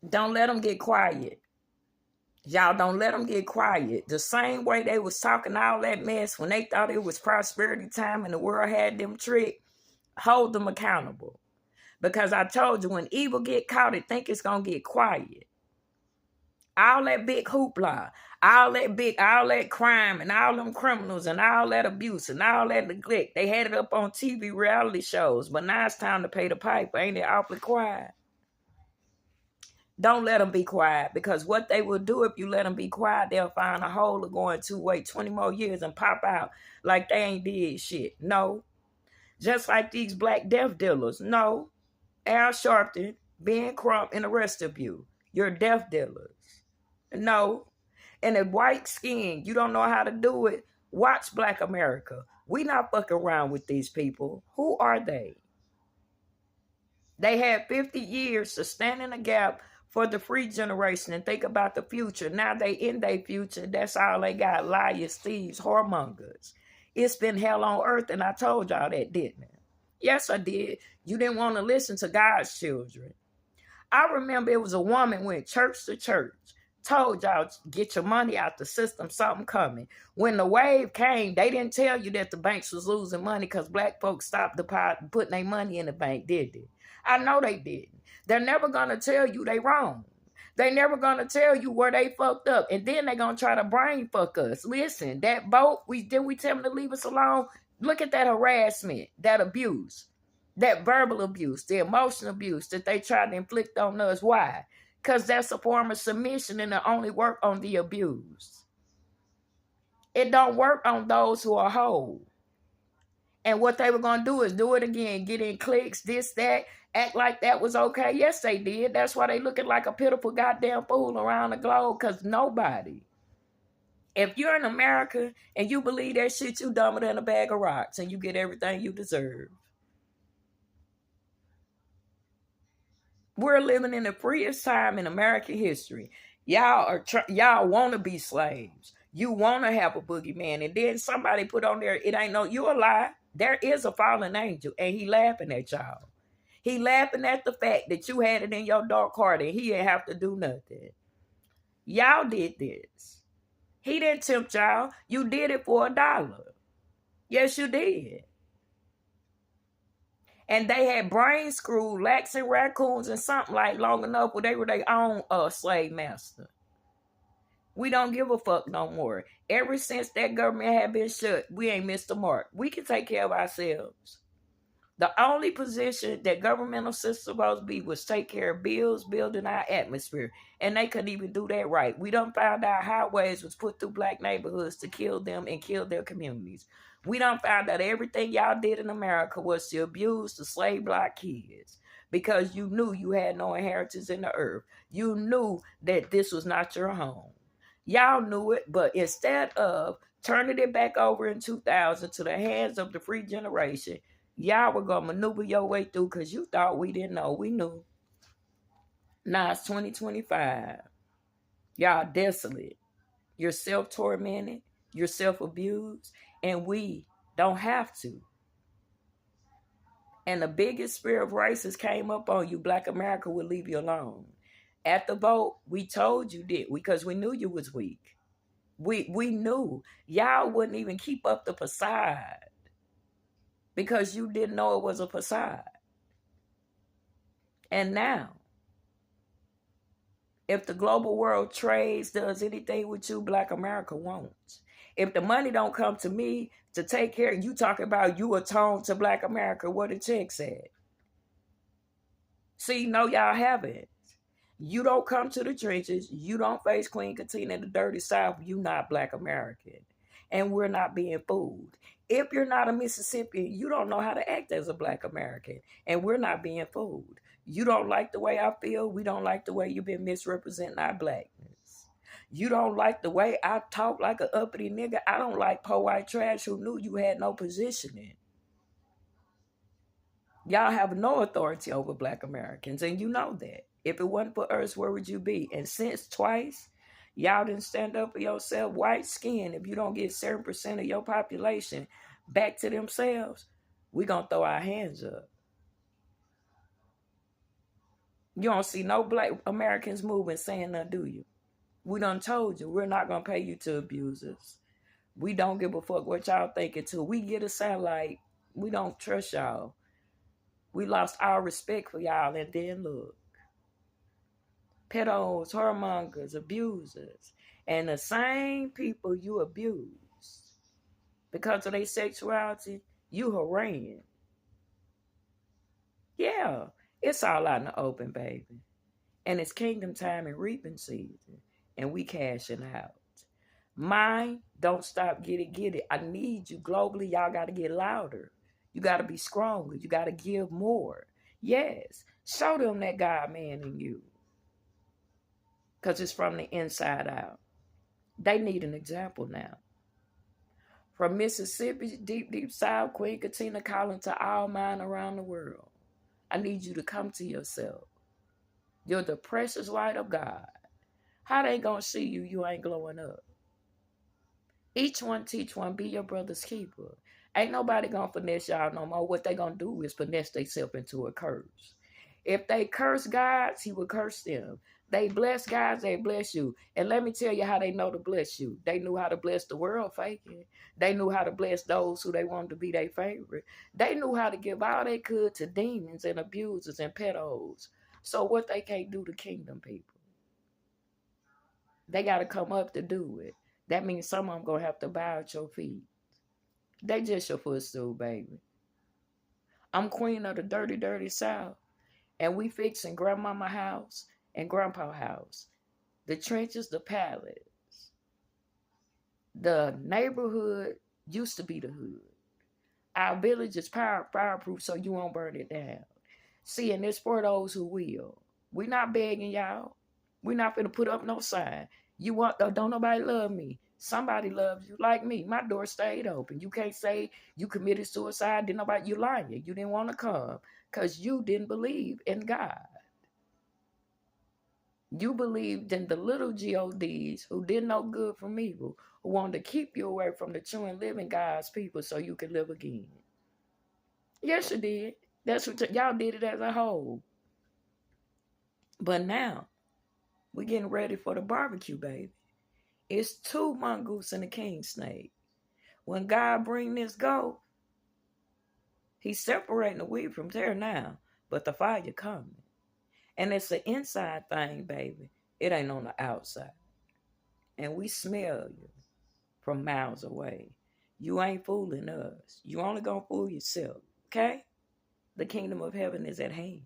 Don't let them get quiet. Y'all don't let them get quiet. The same way they was talking all that mess when they thought it was prosperity time and the world had them tricked, hold them accountable. Because I told you, when evil get caught, it think it's going to get quiet. All that big hoopla, all that crime and all them criminals and all that abuse and all that neglect, they had it up on TV reality shows. But now it's time to pay the piper. Ain't it awfully quiet? Don't let them be quiet, because what they will do if you let them be quiet, they'll find a hole to go into, wait 20 more years and pop out like they ain't did shit. No. Just like these black death dealers. No. Al Sharpton, Ben Crump, and the rest of you. You're death dealers. No. And if white skin, you don't know how to do it, watch Black America. We not fucking around with these people. Who are they? They had 50 years to stand in the gap for the free generation and think about the future. Now they in their future. That's all they got. Liars, thieves, whoremongers. It's been hell on earth, and I told y'all that, didn't I? Yes, I did. You didn't want to listen to God's children. I remember it was a woman went church to church, told y'all, get your money out the system, something coming. When the wave came, they didn't tell you that the banks was losing money because black folks stopped putting their money in the bank, did they? I know they didn't. They're never going to tell you they wrong. They never going to tell you where they fucked up. And then they're going to try to brain fuck us. Listen, that boat, didn't we tell them to leave us alone? Look at that harassment, that abuse, that verbal abuse, the emotional abuse that they try to inflict on us. Why? Because that's a form of submission, and it only work on the abused. It don't work on those who are whole. And what they were going to do is do it again, get in cliques, this, that, act like that was okay. Yes, they did. That's why they looking like a pitiful goddamn fool around the globe, because nobody. If you're in America and you believe that shit, you dumber than a bag of rocks and you get everything you deserve. We're living in the freest time in American history. Y'all want to be slaves. You want to have a boogeyman. And then somebody put on there, it ain't no, you a lie. There is a fallen angel, and he laughing at y'all. He laughing at the fact that you had it in your dark heart and he didn't have to do nothing. Y'all did this. He didn't tempt y'all. You did it for $1. Yes, you did. And they had brain screwed laks and raccoons and something like long enough where they were their own slave master. We don't give a fuck no more. Ever since that government had been shut, we ain't missed the mark. We can take care of ourselves. The only position that governmental system supposed to be was take care of bills, building our atmosphere. And they couldn't even do that right. We done found out highways was put through black neighborhoods to kill them and kill their communities. We done found out everything y'all did in America was to abuse the slave block kids. Because you knew you had no inheritance in the earth. You knew that this was not your home. Y'all knew it, but instead of turning it back over in 2000 to the hands of the free generation, y'all were going to maneuver your way through because you thought we didn't know. We knew. Now it's 2025. Y'all desolate. You're self-tormented. You're self-abused. And we don't have to. And the biggest spirit of racist came up on you. Black America will leave you alone. At the vote, we told you did because we knew you was weak. We knew. Y'all wouldn't even keep up the facade. Because you didn't know it was a facade. And now, if the global world trades, does anything with you, Black America won't. If the money don't come to me to take care of you, talking about you atone to Black America, what the check said. See, no, y'all haven't. You don't come to the trenches. You don't face Queen Katina in the dirty South. You not Black American. And we're not being fooled. If you're not a Mississippian, you don't know how to act as a Black American. And we're not being fooled. You don't like the way I feel. We don't like the way you've been misrepresenting our blackness. You don't like the way I talk like an uppity nigga. I don't like poor white trash who knew you had no positioning. Y'all have no authority over Black Americans, and you know that. If it wasn't for us, where would you be? And since twice, y'all didn't stand up for yourself. White skin, if you don't get 7% of your population back to themselves, we're going to throw our hands up. You don't see no black Americans moving saying nothing, do you? We done told you we're not gonna pay you to abuse us. We don't give a fuck what y'all thinking too. We get a satellite. We don't trust y'all. We lost our respect for y'all, and then look. Pedos, whoremongers, abusers, and the same people you abuse because of their sexuality, you harangue. Yeah, it's all out in the open, baby. And it's kingdom time and reaping season, and we cashing out. Mine, don't stop, get it. I need you globally. Y'all got to get louder. You got to be stronger. You got to give more. Yes, show them that God man in you, because it's from the inside out. They need an example now. From Mississippi, deep South, Queen Katina calling to all mine around the world. I need you to come to yourself. You're the precious light of God. How they gonna see you? You ain't glowing up. Each one teach one, be your brother's keeper. Ain't nobody gonna finesse y'all no more. What they gonna do is finesse themselves into a curse. If they curse gods, he will curse them. They bless gods, they bless you. And let me tell you how they know to bless you. They knew how to bless the world faking. They knew how to bless those who they wanted to be their favorite. They knew how to give all they could to demons and abusers and pedos. So what they can't do to kingdom people? They got to come up to do it. That means some of them going to have to bow at your feet. They just your footstool, baby. I'm queen of the dirty, dirty South. And we fixing grandmama house and grandpa house. The trenches, the pallets. The neighborhood used to be the hood. Our village is fireproof so you won't burn it down. See, and it's for those who will. We not begging y'all. We not finna put up no sign. You want, don't nobody love me. Somebody loves you like me. My door stayed open. You can't say you committed suicide. Didn't nobody, you lying. You didn't want to come because you didn't believe in God. You believed in the little gods who did no good from evil, who wanted to keep you away from the true and living God's people so you could live again. Yes, you did. That's what y'all did it as a whole. But now, we're getting ready for the barbecue, baby. It's 2 mongoose and a king snake. When God bring this go, he's separating the wheat from tare now, but the fire coming. And it's an inside thing, baby. It ain't on the outside. And we smell you from miles away. You ain't fooling us. You only gonna fool yourself, okay? The kingdom of heaven is at hand.